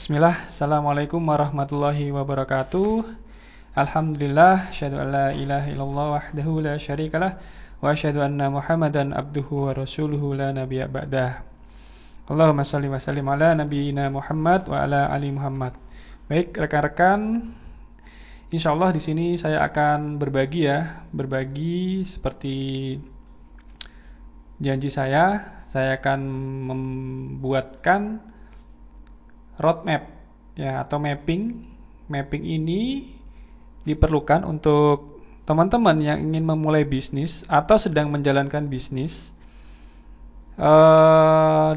Bismillah, Assalamualaikum warahmatullahi wabarakatuh. Alhamdulillah, asyhadu an la ilaha illallah wahdahu la syarikalah wa asyhadu anna Muhammadan abduhu wa rasuluhu la nabiyya ba'dah. Allahumma shalli wa sallim ala nabiyyina Muhammad wa ala ali Muhammad. Baik, rekan-rekan, insyaallah di sini saya akan berbagi seperti janji saya akan membuatkan roadmap ya atau mapping. Mapping ini diperlukan untuk teman-teman yang ingin memulai bisnis atau sedang menjalankan bisnis,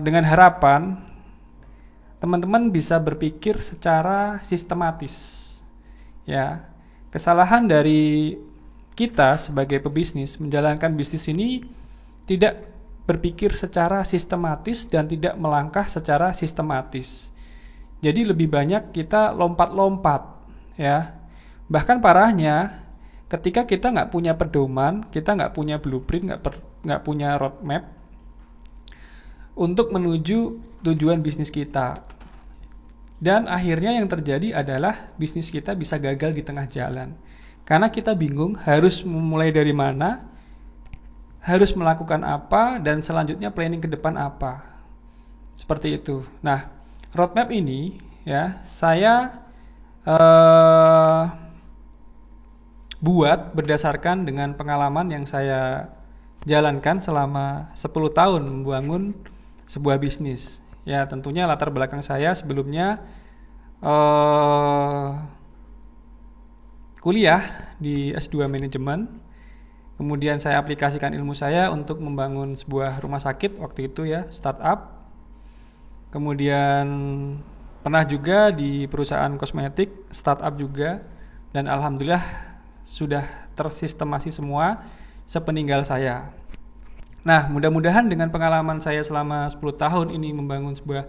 dengan harapan teman-teman bisa berpikir secara sistematis. Ya, kesalahan dari kita sebagai pebisnis menjalankan bisnis ini tidak berpikir secara sistematis dan tidak melangkah secara sistematis. Jadi lebih banyak kita lompat-lompat, ya. Bahkan parahnya, ketika kita nggak punya pedoman, kita nggak punya blueprint, nggak punya roadmap untuk menuju tujuan bisnis kita. Dan akhirnya yang terjadi adalah bisnis kita bisa gagal di tengah jalan. Karena kita bingung harus memulai dari mana, harus melakukan apa, dan selanjutnya planning ke depan apa. Seperti itu. Nah, roadmap ini ya saya buat berdasarkan dengan pengalaman yang saya jalankan selama 10 tahun membangun sebuah bisnis. Ya, tentunya latar belakang saya sebelumnya kuliah di S2 manajemen. Kemudian saya aplikasikan ilmu saya untuk membangun sebuah rumah sakit waktu itu ya, startup. Kemudian pernah juga di perusahaan kosmetik, startup juga, dan alhamdulillah sudah tersistemasi semua sepeninggal saya. Nah, mudah-mudahan dengan pengalaman saya selama 10 tahun ini membangun sebuah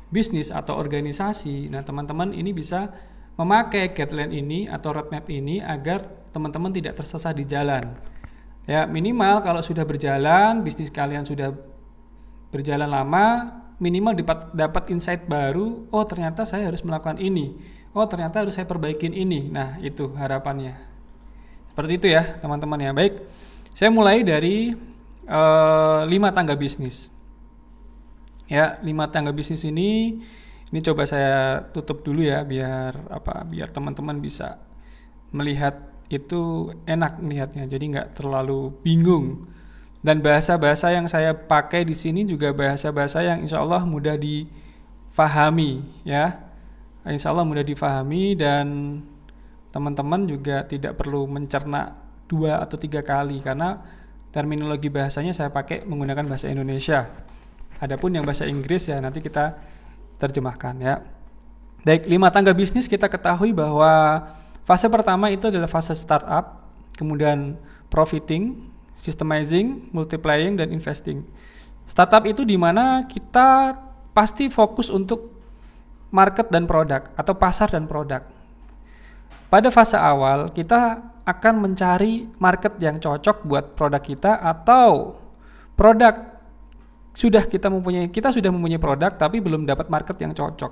bisnis atau organisasi, nah teman-teman ini bisa memakai guideline ini atau roadmap ini agar teman-teman tidak tersesat di jalan. Ya, minimal kalau sudah berjalan, bisnis kalian sudah berjalan lama, minimal dapat insight baru. Oh, ternyata saya harus melakukan ini. Oh, ternyata harus saya perbaikin ini. Nah, itu harapannya. Seperti itu ya, teman-teman ya. Baik, saya mulai dari 5 tangga bisnis. Ya, 5 tangga bisnis ini coba saya tutup dulu ya, biar teman-teman bisa melihat itu enak melihatnya. Jadi nggak terlalu bingung. Dan bahasa-bahasa yang saya pakai di sini juga bahasa-bahasa yang insya Allah mudah difahami ya. Insya Allah mudah difahami dan teman-teman juga tidak perlu mencerna 2 atau 3 kali karena terminologi bahasanya saya pakai menggunakan bahasa Indonesia. Adapun yang bahasa Inggris ya nanti kita terjemahkan ya. Baik, 5 tangga bisnis kita ketahui bahwa fase pertama itu adalah fase startup, kemudian profiting, systemizing, multiplying, dan investing. Startup itu di mana kita pasti fokus untuk market dan produk atau pasar dan produk. Pada fase awal kita akan mencari market yang cocok buat produk kita atau produk kita sudah mempunyai produk tapi belum dapat market yang cocok.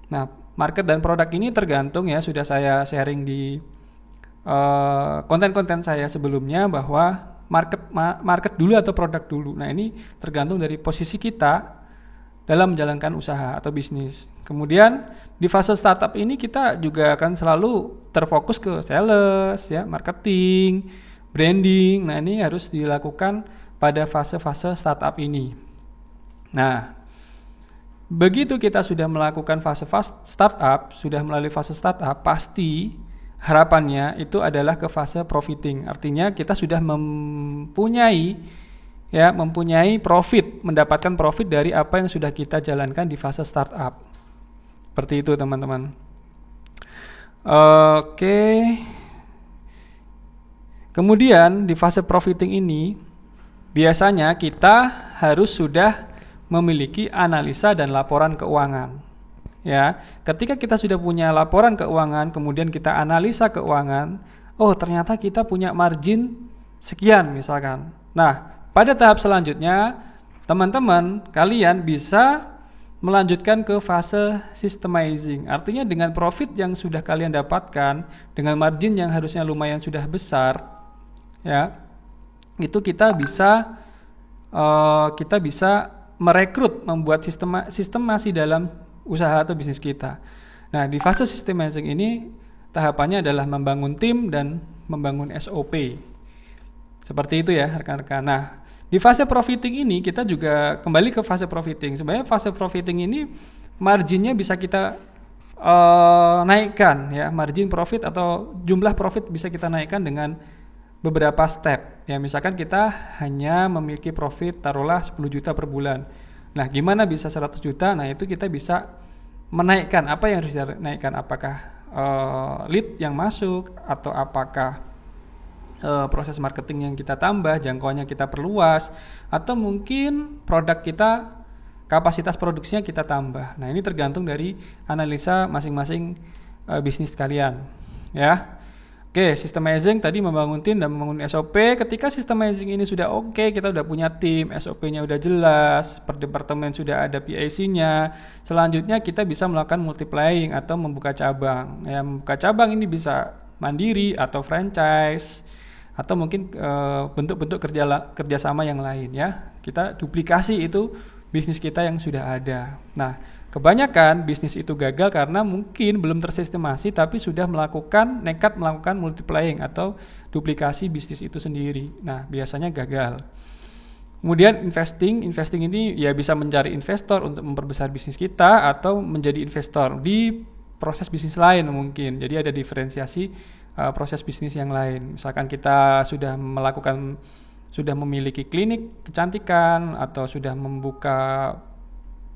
Nah, market dan produk ini tergantung ya, sudah saya sharing di konten-konten saya sebelumnya bahwa market dulu atau produk dulu. Nah, ini tergantung dari posisi kita dalam menjalankan usaha atau bisnis. Kemudian di fase startup ini kita juga akan selalu terfokus ke sales ya, marketing, branding. Nah, ini harus dilakukan pada fase-fase startup ini. Nah, begitu kita sudah melakukan fase startup, sudah melalui fase startup, pasti harapannya itu adalah ke fase profiting. Artinya kita sudah mempunyai profit, mendapatkan profit dari apa yang sudah kita jalankan di fase startup. Seperti itu, teman-teman. Oke. Kemudian di fase profiting ini biasanya kita harus sudah memiliki analisa dan laporan keuangan. Ya, ketika kita sudah punya laporan keuangan, kemudian kita analisa keuangan, oh ternyata kita punya margin sekian misalkan. Nah, pada tahap selanjutnya, teman-teman kalian bisa melanjutkan ke fase systemizing. Artinya dengan profit yang sudah kalian dapatkan, dengan margin yang harusnya lumayan sudah besar, ya, itu kita bisa merekrut, membuat sistem masih dalam usaha atau bisnis kita. Nah, di fase systemizing ini tahapannya adalah membangun tim dan membangun SOP. Seperti itu ya rekan-rekan. Nah, di fase profiting ini kita juga kembali ke fase profiting. Sebenarnya fase profiting ini marginnya bisa kita naikkan ya, margin profit atau jumlah profit bisa kita naikkan dengan beberapa step. Ya, misalkan kita hanya memiliki profit taruhlah 10 juta per bulan. Nah, gimana bisa 100 juta? Nah, itu kita bisa menaikkan. Apa yang harus dinaikkan? Apakah lead yang masuk atau apakah proses marketing yang kita tambah, jangkauannya kita perluas, atau mungkin produk kita, kapasitas produksinya kita tambah. Nah, ini tergantung dari analisa masing-masing bisnis kalian ya. Oke, systemizing tadi membangun tim dan membangun SOP. Ketika systemizing ini sudah oke, kita udah punya tim, SOP-nya udah jelas, per departemen sudah ada PIC-nya. Selanjutnya kita bisa melakukan multiplying atau membuka cabang. Ya, membuka cabang ini bisa mandiri atau franchise, atau mungkin bentuk-bentuk kerjasama yang lain ya. Kita duplikasi itu bisnis kita yang sudah ada. Nah, kebanyakan bisnis itu gagal karena mungkin belum tersistemasi tapi sudah nekat melakukan multiplying atau duplikasi bisnis itu sendiri. Nah, biasanya gagal. Kemudian investing ini ya bisa mencari investor untuk memperbesar bisnis kita atau menjadi investor di proses bisnis lain mungkin. Jadi ada diferensiasi proses bisnis yang lain. Misalkan kita sudah memiliki klinik kecantikan atau sudah membuka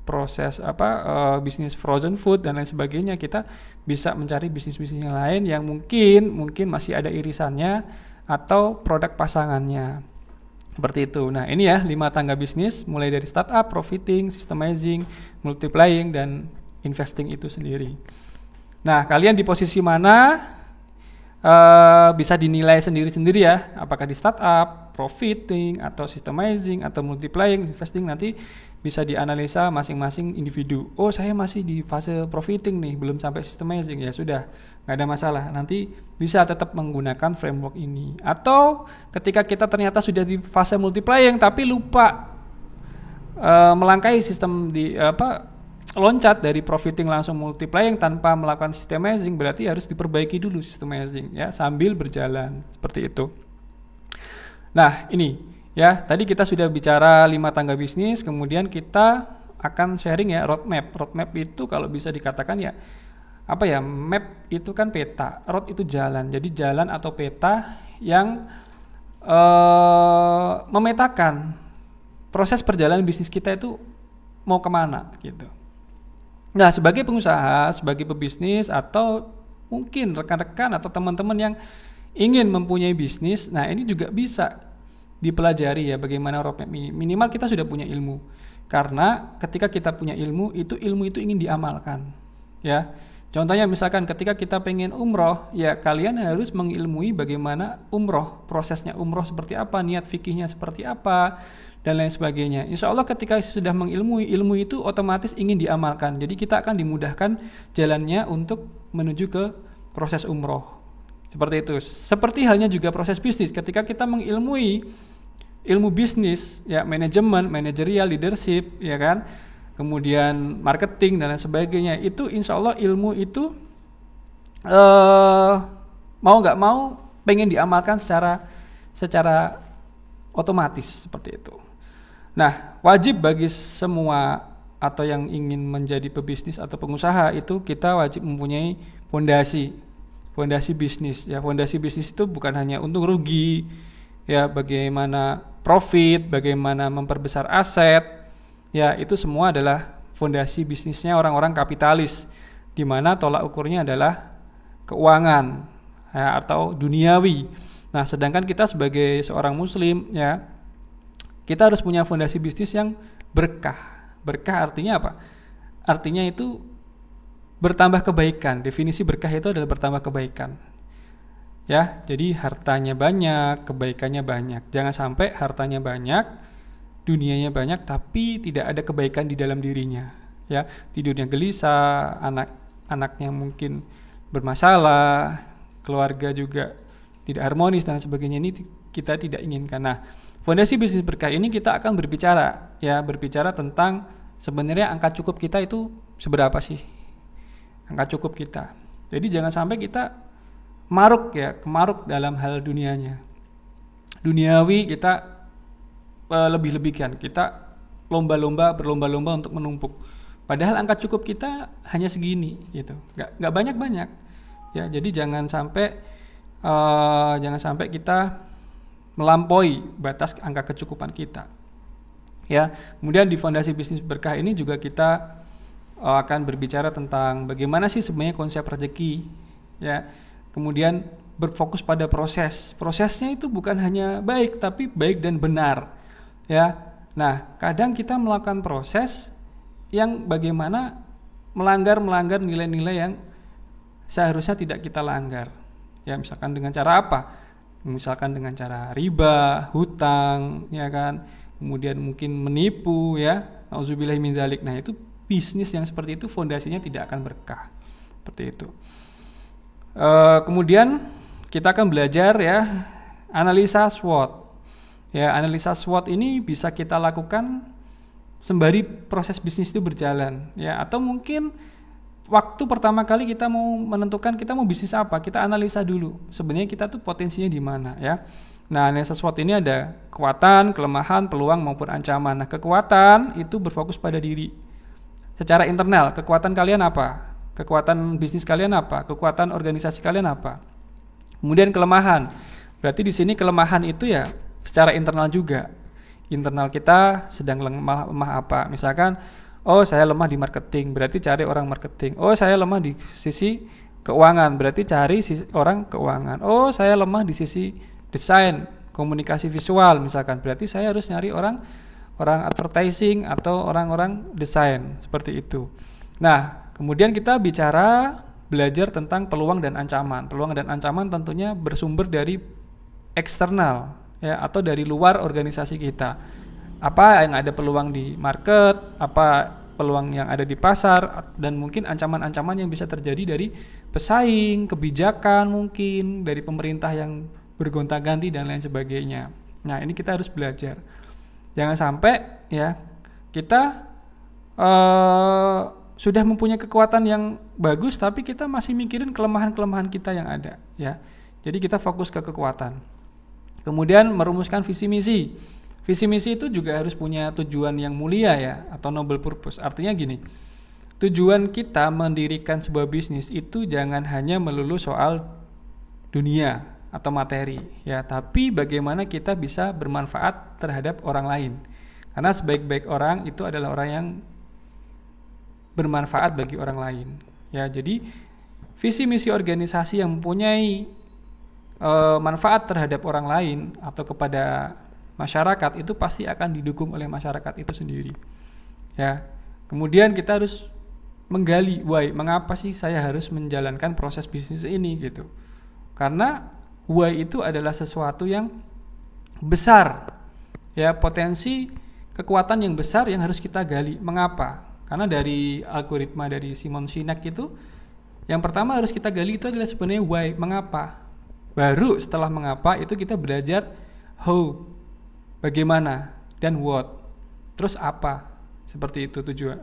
proses bisnis frozen food dan lain sebagainya, kita bisa mencari bisnis-bisnis yang lain yang mungkin masih ada irisannya atau produk pasangannya. Seperti itu. Nah, ini ya 5 tangga bisnis mulai dari startup, profiting, systemizing, multiplying dan investing itu sendiri. Nah, kalian di posisi mana? Bisa dinilai sendiri-sendiri ya, apakah di startup, profiting, atau systemizing, atau multiplying, investing, nanti bisa dianalisa masing-masing individu. Oh, saya masih di fase profiting nih, belum sampai systemizing. Ya sudah, nggak ada masalah, nanti bisa tetap menggunakan framework ini. Atau ketika kita ternyata sudah di fase multiplying tapi lupa melangkahi sistem loncat dari profiting langsung multiplying tanpa melakukan systemizing, berarti harus diperbaiki dulu systemizing ya, sambil berjalan seperti itu. Nah, ini ya, tadi kita sudah bicara 5 tangga bisnis, kemudian kita akan sharing ya roadmap. Roadmap itu kalau bisa dikatakan ya map itu kan peta, road itu jalan. Jadi jalan atau peta yang memetakan proses perjalanan bisnis kita itu mau kemana gitu. Nah, sebagai pengusaha, sebagai pebisnis, atau mungkin rekan-rekan atau teman-teman yang ingin mempunyai bisnis, nah ini juga bisa dipelajari ya bagaimana roadmap ini. Minimal kita sudah punya ilmu. Karena ketika kita punya ilmu itu ingin diamalkan. Ya. Contohnya misalkan ketika kita pengen umroh, ya kalian harus mengilmui bagaimana umroh, prosesnya umroh seperti apa, niat fikihnya seperti apa, dan lain sebagainya. Insya Allah ketika sudah mengilmui, ilmu itu otomatis ingin diamalkan. Jadi kita akan dimudahkan jalannya untuk menuju ke proses umroh. Seperti itu. Seperti halnya juga proses bisnis. Ketika kita mengilmui ilmu bisnis, ya manajemen, manajerial, leadership, ya kan, kemudian marketing dan lain sebagainya, itu insya Allah ilmu itu mau nggak mau pengen diamalkan secara otomatis seperti itu. Nah, wajib bagi semua atau yang ingin menjadi pebisnis atau pengusaha itu kita wajib mempunyai fondasi bisnis. Ya, fondasi bisnis itu bukan hanya untung rugi, ya bagaimana profit, bagaimana memperbesar aset, ya itu semua adalah fondasi bisnisnya orang-orang kapitalis, di mana tolak ukurnya adalah keuangan ya, atau duniawi. Nah, sedangkan kita sebagai seorang muslim ya, kita harus punya fondasi bisnis yang berkah. Berkah artinya apa? Artinya itu bertambah kebaikan. Definisi berkah itu adalah bertambah kebaikan. Ya, jadi hartanya banyak, kebaikannya banyak. Jangan sampai hartanya banyak, dunianya banyak, tapi tidak ada kebaikan di dalam dirinya. ya, tidurnya gelisah, anak-anaknya mungkin bermasalah, keluarga juga tidak harmonis dan sebagainya. Ini kita tidak inginkan. Nah, fondasi bisnis berkah ini kita akan berbicara tentang sebenarnya angka cukup kita itu seberapa sih, angka cukup kita. Jadi jangan sampai kita kemaruk dalam hal duniawi, kita lebih-lebihkan, kita berlomba-lomba untuk menumpuk. Padahal angka cukup kita hanya segini, gitu, nggak banyak-banyak. Ya, jadi jangan sampai kita melampaui batas angka kecukupan kita. Ya, kemudian di fondasi bisnis berkah ini juga kita akan berbicara tentang bagaimana sih sebenarnya konsep rezeki, ya. Kemudian berfokus pada prosesnya itu bukan hanya baik, tapi baik dan benar, ya. Nah, kadang kita melakukan proses yang bagaimana melanggar nilai-nilai yang seharusnya tidak kita langgar, ya. Misalkan dengan cara apa? Misalkan dengan cara riba, hutang, ya kan, kemudian mungkin menipu, ya, nauzubillahi min dzalik. Nah, itu bisnis yang seperti itu fondasinya tidak akan berkah, seperti itu. Kemudian kita akan belajar, ya, analisa SWOT. Ya, analisa SWOT ini bisa kita lakukan sembari proses bisnis itu berjalan, ya, atau mungkin waktu pertama kali kita mau menentukan kita mau bisnis apa, kita analisa dulu sebenarnya kita tuh potensinya di mana, ya. Nah, analisa SWOT ini ada kekuatan, kelemahan, peluang maupun ancaman. Nah, kekuatan itu berfokus pada diri secara internal. Kekuatan kalian apa? Kekuatan bisnis kalian apa? Kekuatan organisasi kalian apa? Kemudian kelemahan. Berarti di sini kelemahan itu ya secara internal juga. Internal kita sedang lemah apa? Misalkan, oh, saya lemah di marketing, berarti cari orang marketing. Oh, saya lemah di sisi keuangan, berarti cari orang keuangan. Oh, saya lemah di sisi desain, komunikasi visual misalkan, berarti saya harus nyari orang advertising atau orang desain, seperti itu. Nah, kemudian kita belajar tentang peluang dan ancaman. Peluang dan ancaman tentunya bersumber dari eksternal, ya, atau dari luar organisasi kita. Apa yang ada peluang di market, apa peluang yang ada di pasar, dan mungkin ancaman-ancaman yang bisa terjadi dari pesaing, kebijakan mungkin dari pemerintah yang bergonta-ganti dan lain sebagainya. Nah, ini kita harus belajar. Jangan sampai, ya, kita sudah mempunyai kekuatan yang bagus tapi kita masih mikirin kelemahan-kelemahan kita yang ada, ya. Jadi kita fokus ke kekuatan. Kemudian merumuskan visi misi. Visi misi itu juga harus punya tujuan yang mulia, ya, atau noble purpose. Artinya gini, tujuan kita mendirikan sebuah bisnis itu jangan hanya melulu soal dunia atau materi, ya, tapi bagaimana kita bisa bermanfaat terhadap orang lain. Karena sebaik-baik orang itu adalah orang yang bermanfaat bagi orang lain, ya. Jadi visi misi organisasi yang mempunyai manfaat terhadap orang lain atau kepada masyarakat itu pasti akan didukung oleh masyarakat itu sendiri, ya. Kemudian kita harus menggali, why, mengapa sih saya harus menjalankan proses bisnis ini, gitu. Karena why itu adalah sesuatu yang besar, ya, potensi kekuatan yang besar yang harus kita gali. Mengapa? Karena dari algoritma dari Simon Sinek itu, yang pertama harus kita gali itu adalah sebenarnya why, mengapa. Baru setelah mengapa itu kita belajar how, bagaimana, dan what, terus apa. Seperti itu tujuan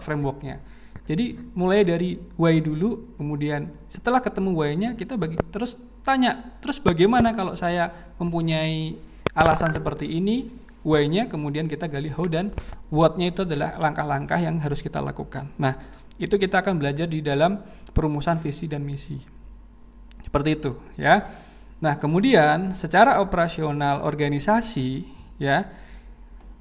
frameworknya. Jadi mulai dari why dulu, kemudian setelah ketemu why-nya kita terus tanya, terus bagaimana kalau saya mempunyai alasan seperti ini, why-nya, kemudian kita gali how, dan what-nya itu adalah langkah-langkah yang harus kita lakukan. Nah, itu kita akan belajar di dalam perumusan visi dan misi. Seperti itu, ya. Nah, kemudian secara operasional organisasi, ya,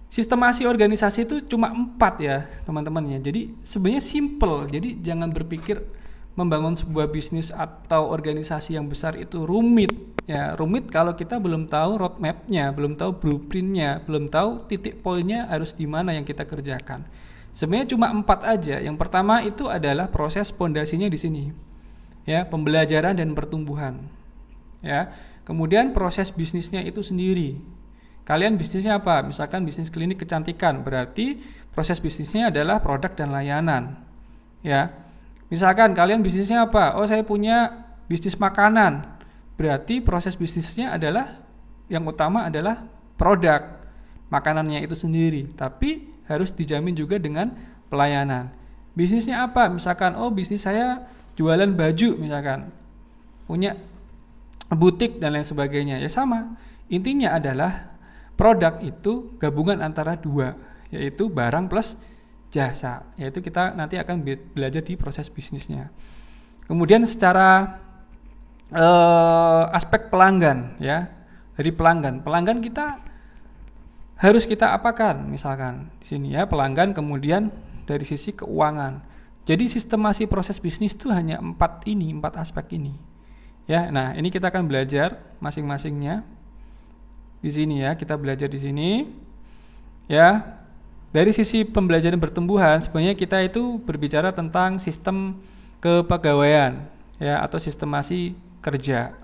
sistemasi organisasi itu cuma 4, ya, teman-teman, ya. Jadi sebenarnya simple. Jadi jangan berpikir membangun sebuah bisnis atau organisasi yang besar itu rumit, ya. Rumit kalau kita belum tahu roadmap-nya, belum tahu blueprint-nya, belum tahu titik poinnya harus di mana yang kita kerjakan. Sebenarnya cuma 4 aja. Yang pertama itu adalah proses pondasinya di sini, ya, pembelajaran dan pertumbuhan, ya. Kemudian proses bisnisnya itu sendiri, Kalian bisnisnya apa? Misalkan bisnis klinik kecantikan, berarti proses bisnisnya adalah produk dan layanan. Ya. Misalkan kalian bisnisnya apa? Oh, saya punya bisnis makanan. Berarti proses bisnisnya adalah yang utama adalah produk makanannya itu sendiri, tapi harus dijamin juga dengan pelayanan. Bisnisnya apa? Misalkan, oh bisnis saya jualan baju misalkan, punya butik dan lain sebagainya. Ya sama. Intinya adalah produk itu gabungan antara dua, yaitu barang plus jasa. Yaitu kita nanti akan belajar di proses bisnisnya. Kemudian secara aspek pelanggan, ya. Dari pelanggan kita harus kita apakan? Misalkan di sini ya pelanggan, kemudian dari sisi keuangan. Jadi sistemasi proses bisnis itu hanya 4 aspek ini. Ya, nah ini kita akan belajar masing-masingnya di sini ya. Kita belajar di sini. Ya, dari sisi pembelajaran pertumbuhan sebenarnya kita itu berbicara tentang sistem kepegawaian, ya, atau sistemasi kerja.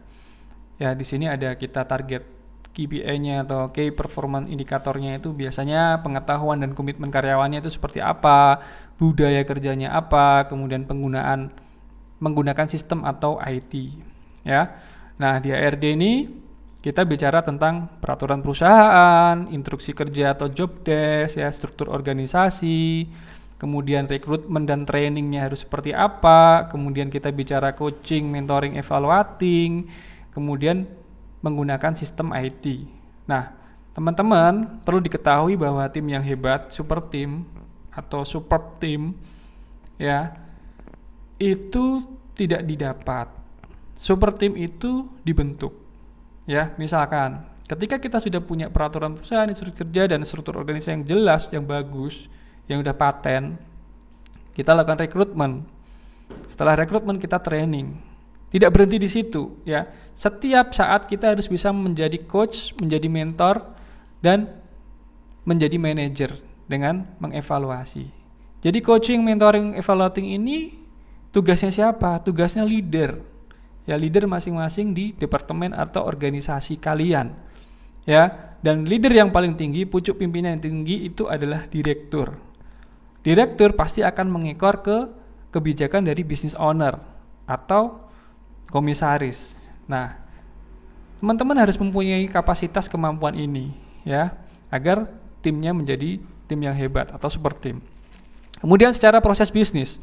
Ya, di sini ada kita target KPI-nya atau Key Performance Indicator-nya itu biasanya pengetahuan dan komitmen karyawannya itu seperti apa, budaya kerjanya apa, kemudian menggunakan sistem atau IT. Ya, nah di ARD ini kita bicara tentang peraturan perusahaan, instruksi kerja atau job desk, ya, struktur organisasi, kemudian rekrutmen dan trainingnya harus seperti apa, kemudian kita bicara coaching, mentoring, evaluating, kemudian menggunakan sistem IT. Nah, teman-teman perlu diketahui bahwa tim yang hebat, super team atau superb team, ya, itu tidak didapat. Super team itu dibentuk. Ya, misalkan ketika kita sudah punya peraturan perusahaan, instruksi kerja dan struktur organisasi yang jelas, yang bagus, yang udah paten, kita lakukan rekrutmen. Setelah rekrutmen kita training. Tidak berhenti di situ, ya. Setiap saat kita harus bisa menjadi coach, menjadi mentor, dan menjadi manajer dengan mengevaluasi. Jadi coaching, mentoring, evaluating ini tugasnya siapa? Tugasnya leader. Ya, leader masing-masing di departemen atau organisasi kalian. Ya, dan leader yang paling tinggi, pucuk pimpinan yang tinggi itu adalah direktur. Direktur pasti akan mengekor ke kebijakan dari business owner atau komisaris. Nah, teman-teman harus mempunyai kapasitas kemampuan ini, ya, agar timnya menjadi tim yang hebat atau super tim. Kemudian secara proses bisnis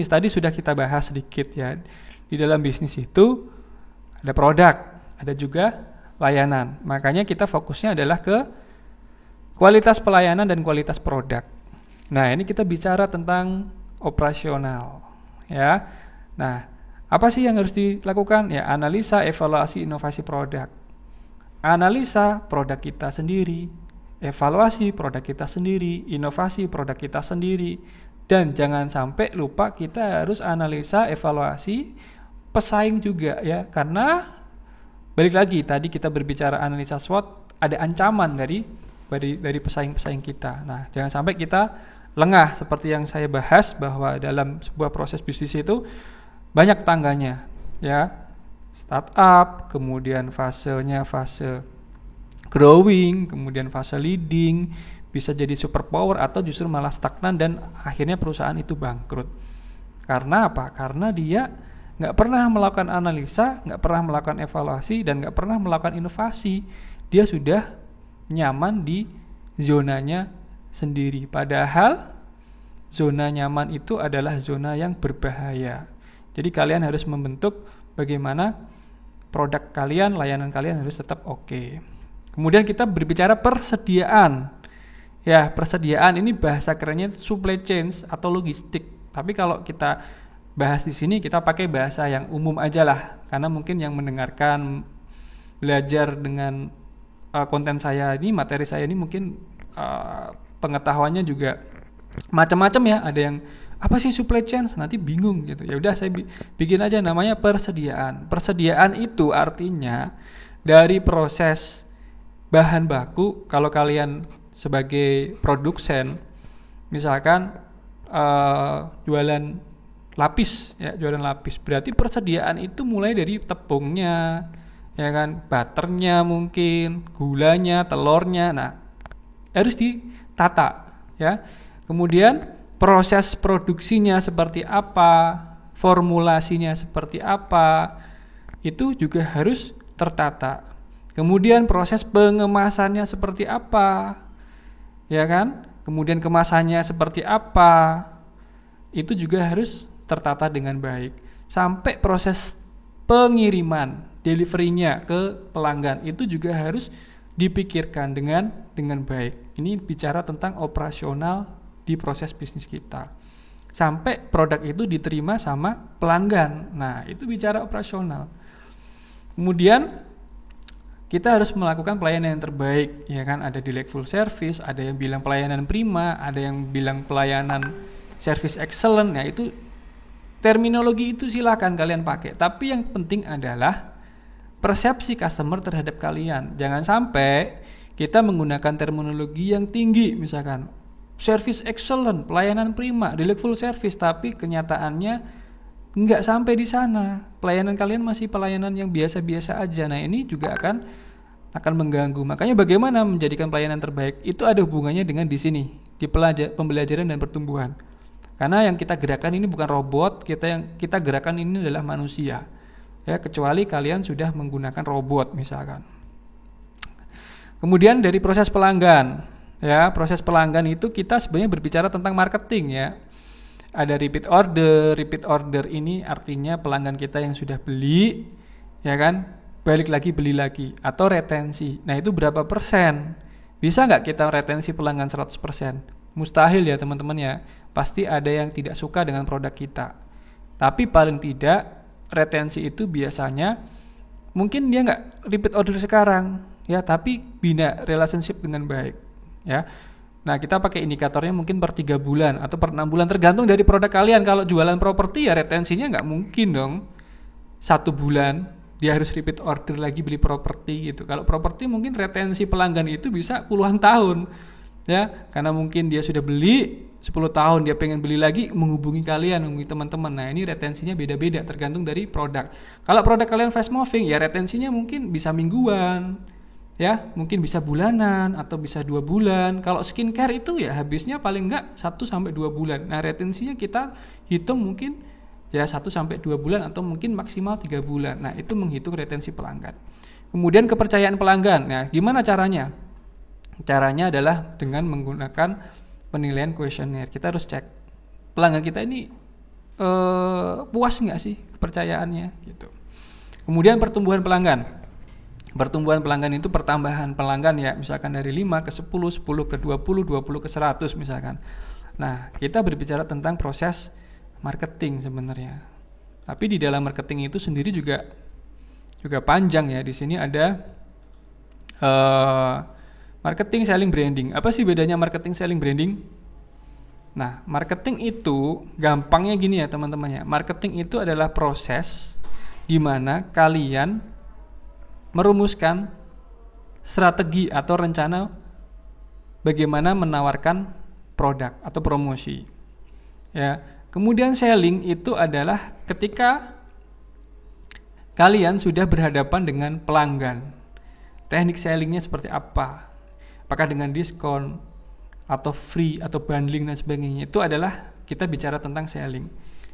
tadi sudah kita bahas sedikit, ya. Di dalam bisnis itu ada produk, ada juga layanan. Makanya kita fokusnya adalah ke kualitas pelayanan dan kualitas produk. Nah, ini kita bicara tentang operasional, ya. Nah, apa sih yang harus dilakukan? Ya, analisa, evaluasi, inovasi produk. Analisa produk kita sendiri, evaluasi produk kita sendiri, inovasi produk kita sendiri. Dan jangan sampai lupa kita harus analisa, evaluasi pesaing juga, ya. Karena balik lagi tadi kita berbicara analisa SWOT, ada ancaman dari pesaing-pesaing kita. Nah, jangan sampai kita lengah seperti yang saya bahas bahwa dalam sebuah proses bisnis itu banyak tangganya, ya. Startup, kemudian fasenya fase growing, kemudian fase leading, bisa jadi superpower atau justru malah stagnan dan akhirnya perusahaan itu bangkrut. Karena apa? Karena dia nggak pernah melakukan analisa, nggak pernah melakukan evaluasi, dan nggak pernah melakukan inovasi. Dia sudah nyaman di zonanya sendiri. Padahal zona nyaman itu adalah zona yang berbahaya. Jadi kalian harus membentuk bagaimana produk kalian, layanan kalian harus tetap oke. Kemudian kita berbicara persediaan. Ya, persediaan ini bahasa kerennya supply chain atau logistik. Tapi kalau kita bahas di sini kita pakai bahasa yang umum aja lah, karena mungkin yang mendengarkan belajar dengan konten saya ini, materi saya ini mungkin pengetahuannya juga macam-macam ya. Ada yang apa sih supply chain? Nanti bingung gitu. Ya udah saya bikin aja namanya persediaan. Persediaan itu artinya dari proses bahan baku. Kalau kalian sebagai produsen misalkan jualan lapis, ya, jualan lapis. Berarti persediaan itu mulai dari tepungnya, ya kan, butternya mungkin, gulanya, telurnya. Nah, harus ditata, ya. Kemudian proses produksinya seperti apa, formulasinya seperti apa, itu juga harus tertata. Kemudian proses pengemasannya seperti apa, ya kan? Kemudian kemasannya seperti apa, itu juga harus tertata dengan baik. Sampai proses pengiriman, delivery-nya ke pelanggan itu juga harus dipikirkan dengan baik. Ini bicara tentang operasional di proses bisnis kita. Sampai produk itu diterima sama pelanggan. Nah, itu bicara operasional. Kemudian kita harus melakukan pelayanan yang terbaik, ya kan? Ada delightful service, ada yang bilang pelayanan prima, ada yang bilang pelayanan service excellent. Ya, itu terminologi itu silakan kalian pakai. Tapi yang penting adalah persepsi customer terhadap kalian. Jangan sampai kita menggunakan terminologi yang tinggi, misalkan service excellent, pelayanan prima, delightful service, tapi kenyataannya nggak sampai di sana. Pelayanan kalian masih pelayanan yang biasa-biasa aja. Nah, ini juga akan mengganggu. Makanya bagaimana menjadikan pelayanan terbaik itu ada hubungannya dengan di sini, di pembelajaran dan pertumbuhan. Karena yang kita gerakan ini bukan robot, yang kita gerakan ini adalah manusia. Ya, kecuali kalian sudah menggunakan robot misalkan. Kemudian dari proses pelanggan. Ya, proses pelanggan itu kita sebenarnya berbicara tentang marketing, ya. Ada repeat order ini artinya pelanggan kita yang sudah beli, ya kan, balik lagi beli lagi, atau retensi. Nah, itu berapa persen? Bisa nggak kita retensi pelanggan 100%? Mustahil ya teman-teman ya, pasti ada yang tidak suka dengan produk kita. Tapi paling tidak retensi itu biasanya mungkin dia nggak repeat order sekarang, ya, tapi bina relationship dengan baik. Ya, nah kita pakai indikatornya mungkin per 3 bulan atau per 6 bulan tergantung dari produk kalian. Kalau jualan properti ya retensinya nggak mungkin dong 1 bulan dia harus repeat order lagi beli properti gitu. Kalau properti mungkin retensi pelanggan itu bisa puluhan tahun, ya, karena mungkin dia sudah beli 10 tahun dia pengen beli lagi, menghubungi kalian, menghubungi teman-teman. Nah, ini retensinya beda-beda tergantung dari produk. Kalau produk kalian fast moving ya retensinya mungkin bisa mingguan, ya, mungkin bisa bulanan atau bisa 2 bulan. Kalau skincare itu ya habisnya paling enggak 1-2 bulan. Nah, retensinya kita hitung mungkin ya 1-2 bulan atau mungkin maksimal 3 bulan. Nah, itu menghitung retensi pelanggan. Kemudian kepercayaan pelanggan. Nah, gimana caranya? Caranya adalah dengan menggunakan penilaian kuesioner. Kita harus cek pelanggan kita ini puas enggak sih kepercayaannya gitu. Kemudian pertumbuhan pelanggan. Pertumbuhan pelanggan itu pertambahan pelanggan ya, misalkan dari 5 ke 10, 10 ke 20, 20 ke 100 misalkan. Nah, kita berbicara tentang proses marketing sebenarnya. Tapi di dalam marketing itu sendiri juga panjang ya. Di sini ada marketing, selling, branding. Apa sih bedanya marketing, selling, branding? Nah, marketing itu gampangnya gini ya teman-teman ya. Marketing itu adalah proses di mana kalian merumuskan strategi atau rencana bagaimana menawarkan produk atau promosi. Ya, kemudian selling itu adalah ketika kalian sudah berhadapan dengan pelanggan. Teknik sellingnya seperti apa? Apakah dengan diskon atau free atau bundling dan sebagainya? Itu adalah kita bicara tentang selling.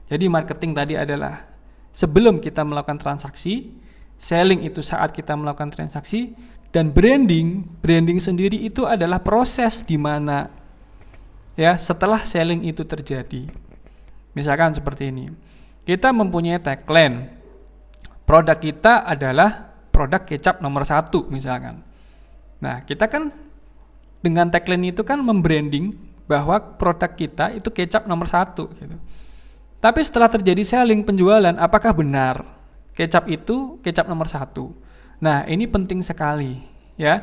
Jadi marketing tadi adalah sebelum kita melakukan transaksi, selling itu saat kita melakukan transaksi, dan branding sendiri itu adalah proses di mana ya setelah selling itu terjadi. Misalkan seperti ini. Kita mempunyai tagline. Produk kita adalah produk kecap nomor 1 misalkan. Nah, kita kan dengan tagline itu kan membranding bahwa produk kita itu kecap nomor 1 gitu. Tapi setelah terjadi selling, penjualan, apakah benar kecap itu kecap nomor 1? Nah, ini penting sekali ya.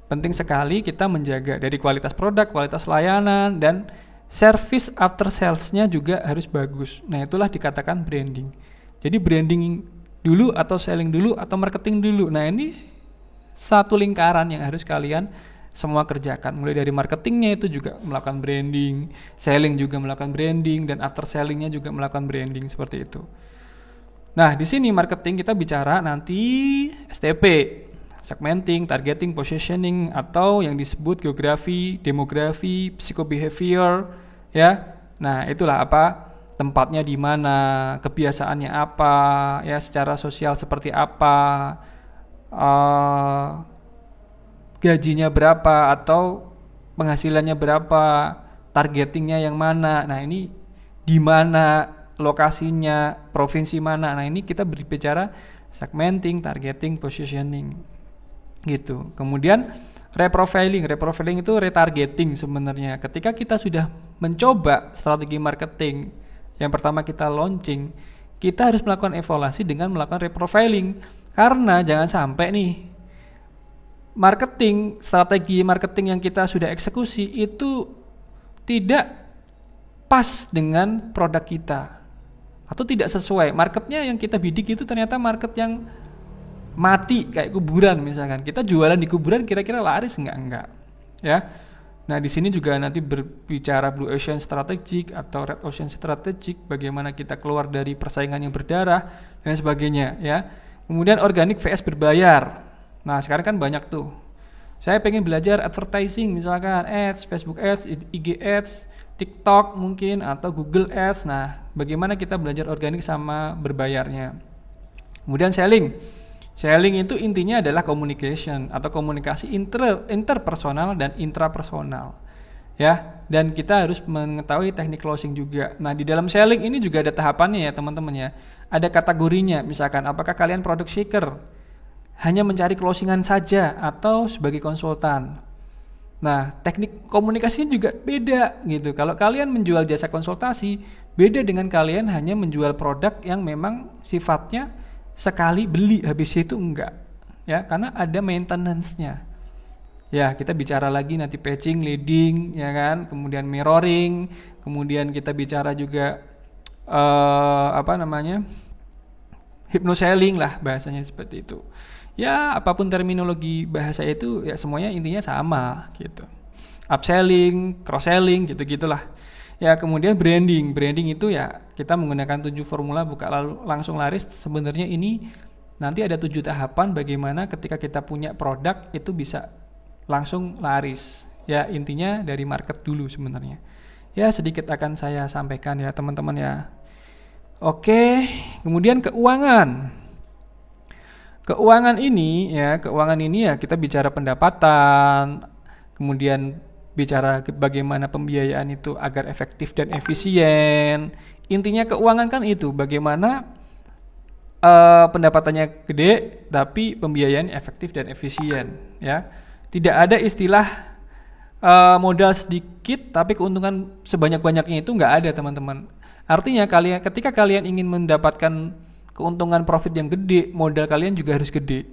Penting sekali kita menjaga dari kualitas produk, kualitas layanan, dan service after sales-nya juga harus bagus. Nah, itulah dikatakan branding. Jadi branding dulu atau selling dulu atau marketing dulu. Nah, ini satu lingkaran yang harus kalian semua kerjakan. Mulai dari marketingnya itu juga melakukan branding, selling juga melakukan branding, dan after sellingnya juga melakukan branding seperti itu. Nah, di sini marketing kita bicara nanti STP, segmenting, targeting, positioning, atau yang disebut geografi, demografi, psychobehavior, ya. Nah, itulah apa? Tempatnya di mana, kebiasaannya apa, ya secara sosial seperti apa, uh, gajinya berapa atau penghasilannya berapa, targetingnya yang mana. Nah, ini di mana lokasinya, provinsi mana. Nah, ini kita berbicara segmenting, targeting, positioning. Gitu. Kemudian reprofiling itu retargeting sebenarnya. Ketika kita sudah mencoba strategi marketing, yang pertama kita launching, kita harus melakukan evaluasi dengan melakukan reprofiling. Karena jangan sampai nih strategi marketing yang kita sudah eksekusi itu tidak pas dengan produk kita atau tidak sesuai. Marketnya yang kita bidik itu ternyata market yang mati kayak kuburan misalkan. Kita jualan di kuburan kira-kira laris enggak, ya. Nah, di sini juga nanti berbicara Blue Ocean Strategic atau Red Ocean Strategic, bagaimana kita keluar dari persaingan yang berdarah dan sebagainya, ya. Kemudian organik vs berbayar. Nah, sekarang kan banyak tuh. Saya pengen belajar advertising misalkan ads, Facebook ads, IG ads, TikTok mungkin atau Google Ads. Nah, bagaimana kita belajar organik sama berbayarnya. Kemudian selling. Selling itu intinya adalah communication atau komunikasi interpersonal dan intrapersonal. Ya, dan kita harus mengetahui teknik closing juga. Nah, di dalam selling ini juga ada tahapannya ya, teman-teman ya. Ada kategorinya, misalkan apakah kalian product shaker, hanya mencari closingan saja atau sebagai konsultan. Nah, teknik komunikasinya juga beda gitu. Kalau kalian menjual jasa konsultasi, beda dengan kalian hanya menjual produk yang memang sifatnya sekali beli habis itu enggak. Ya, karena ada maintenance-nya. Ya, kita bicara lagi nanti patching, leading, ya kan, kemudian mirroring, kemudian kita bicara juga hypnoselling lah bahasanya seperti itu. Ya, apapun terminologi bahasa itu ya semuanya intinya sama gitu. Upselling, cross-selling gitu-gitulah. Ya, kemudian branding itu ya kita menggunakan 7 formula buka langsung laris. Sebenarnya ini nanti ada 7 tahapan bagaimana ketika kita punya produk itu bisa langsung laris. Ya, intinya dari market dulu sebenarnya. Ya, sedikit akan saya sampaikan ya teman-teman ya. Oke, kemudian keuangan. Keuangan ini ya kita bicara pendapatan, kemudian bicara bagaimana pembiayaan itu agar efektif dan efisien. Intinya keuangan kan itu, bagaimana pendapatannya gede tapi pembiayaan efektif dan efisien, ya. Tidak ada istilah modal sedikit tapi keuntungan sebanyak-banyaknya, itu nggak ada, teman-teman. Artinya ketika kalian ingin mendapatkan keuntungan profit yang gede, modal kalian juga harus gede.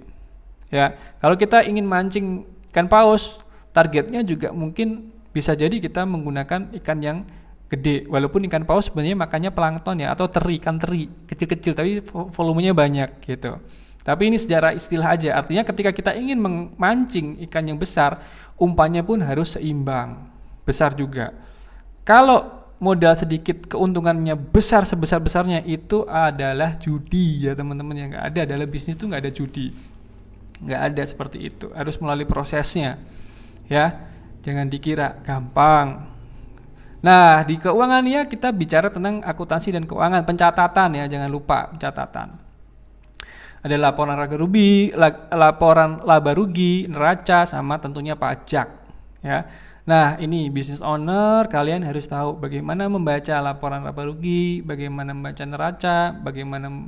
Ya, kalau kita ingin mancing ikan paus, targetnya juga mungkin bisa jadi kita menggunakan ikan yang gede. Walaupun ikan paus sebenarnya makannya plankton ya, atau ikan teri kecil-kecil tapi volumenya banyak gitu. Tapi ini secara istilah aja. Artinya ketika kita ingin memancing ikan yang besar, umpannya pun harus seimbang, besar juga. Kalau modal sedikit keuntungannya besar sebesar-besarnya, itu adalah judi ya teman-teman. Yang nggak ada adalah bisnis itu nggak ada judi, nggak ada seperti itu, harus melalui prosesnya ya, jangan dikira gampang. Nah, di keuangan ya kita bicara tentang akuntansi dan keuangan, pencatatan ya, jangan lupa pencatatan. Ada laporan laporan laba rugi, neraca, sama tentunya pajak ya. Nah, ini business owner, kalian harus tahu bagaimana membaca laporan laba rugi, bagaimana membaca neraca, bagaimana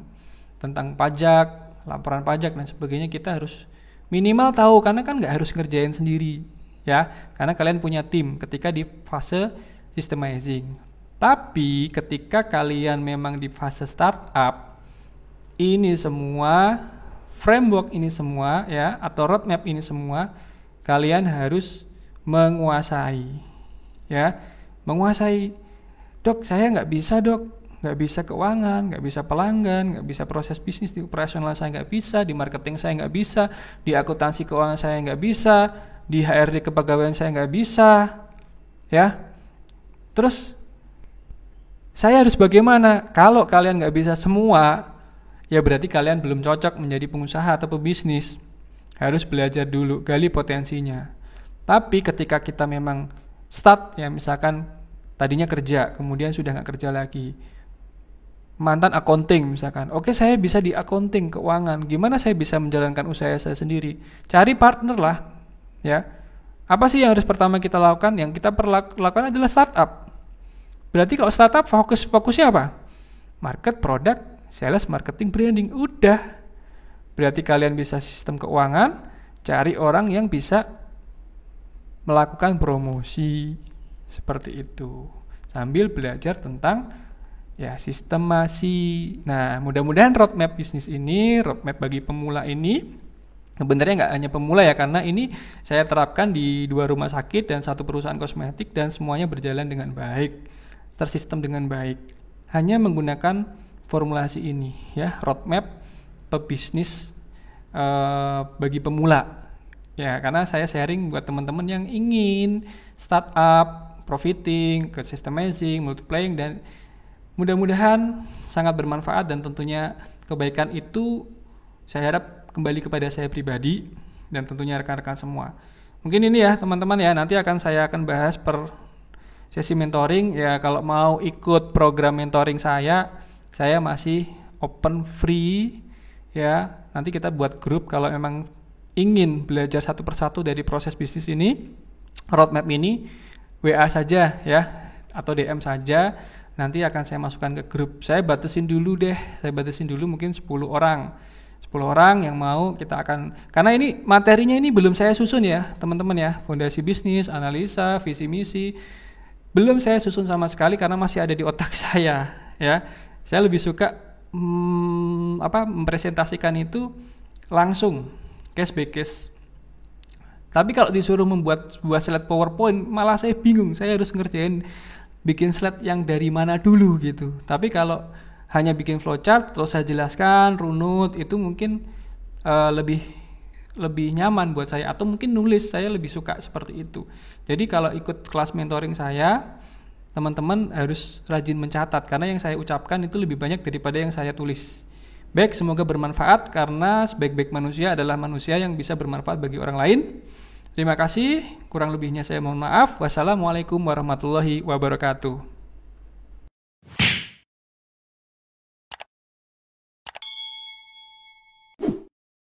tentang pajak, laporan pajak dan sebagainya. Kita harus minimal tahu, karena kan nggak harus ngerjain sendiri ya, karena kalian punya tim ketika di fase systemizing. Tapi ketika kalian memang di fase startup, ini semua framework ini semua ya, atau roadmap ini semua kalian harus menguasai ya, menguasai. Dok, saya nggak bisa keuangan, nggak bisa pelanggan, nggak bisa proses bisnis di operasional, saya nggak bisa di marketing, saya nggak bisa di akuntansi keuangan, saya nggak bisa di HRD kepegawaian, saya nggak bisa ya. Terus saya harus bagaimana? Kalau kalian nggak bisa semua, ya berarti kalian belum cocok menjadi pengusaha atau pebisnis. Harus belajar dulu, gali potensinya. Tapi ketika kita memang start, ya misalkan tadinya kerja, kemudian sudah nggak kerja lagi, mantan accounting misalkan, oke saya bisa di accounting, keuangan, gimana saya bisa menjalankan usaha saya sendiri? Cari partner lah, ya. Apa sih yang harus pertama kita lakukan? Yang kita lakukan adalah startup. Berarti kalau startup fokusnya apa? Market, product, sales, marketing, branding. Udah. Berarti kalian bisa sistem keuangan, cari orang yang bisa melakukan promosi seperti itu. Sambil belajar tentang ya sistemasi. Nah, mudah-mudahan roadmap bisnis ini, roadmap bagi pemula ini, sebenarnya nggak hanya pemula ya, karena ini saya terapkan di 2 rumah sakit dan 1 perusahaan kosmetik dan semuanya berjalan dengan baik, tersistem dengan baik. Hanya menggunakan formulasi ini ya, roadmap pebisnis bagi pemula. Ya, karena saya sharing buat teman-teman yang ingin startup, profiting, customizing, multiplying, dan mudah-mudahan sangat bermanfaat dan tentunya kebaikan itu saya harap kembali kepada saya pribadi dan tentunya rekan-rekan semua. Mungkin ini ya teman-teman ya, nanti saya akan bahas per sesi mentoring ya. Kalau mau ikut program mentoring saya masih open free ya. Nanti kita buat grup kalau memang ingin belajar satu persatu dari proses bisnis ini, roadmap ini, WA saja ya, atau DM saja, nanti akan saya masukkan ke grup. Saya batasin dulu mungkin 10 orang. 10 orang yang mau, kita akan, karena ini materinya ini belum saya susun ya teman-teman ya, fondasi bisnis, analisa, visi misi, belum saya susun sama sekali karena masih ada di otak saya ya. Saya lebih suka mempresentasikan itu langsung, case by case. Tapi kalau disuruh membuat sebuah slide PowerPoint, malah saya bingung, saya harus ngerjain bikin slide yang dari mana dulu gitu. Tapi kalau hanya bikin flowchart terus saya jelaskan runut, itu mungkin lebih nyaman buat saya, atau mungkin nulis, saya lebih suka seperti itu. Jadi kalau ikut kelas mentoring saya, teman-teman harus rajin mencatat, karena yang saya ucapkan itu lebih banyak daripada yang saya tulis. Baik, semoga bermanfaat, karena sebaik-baik manusia adalah manusia yang bisa bermanfaat bagi orang lain. Terima kasih, kurang lebihnya saya mohon maaf. Wassalamualaikum warahmatullahi wabarakatuh.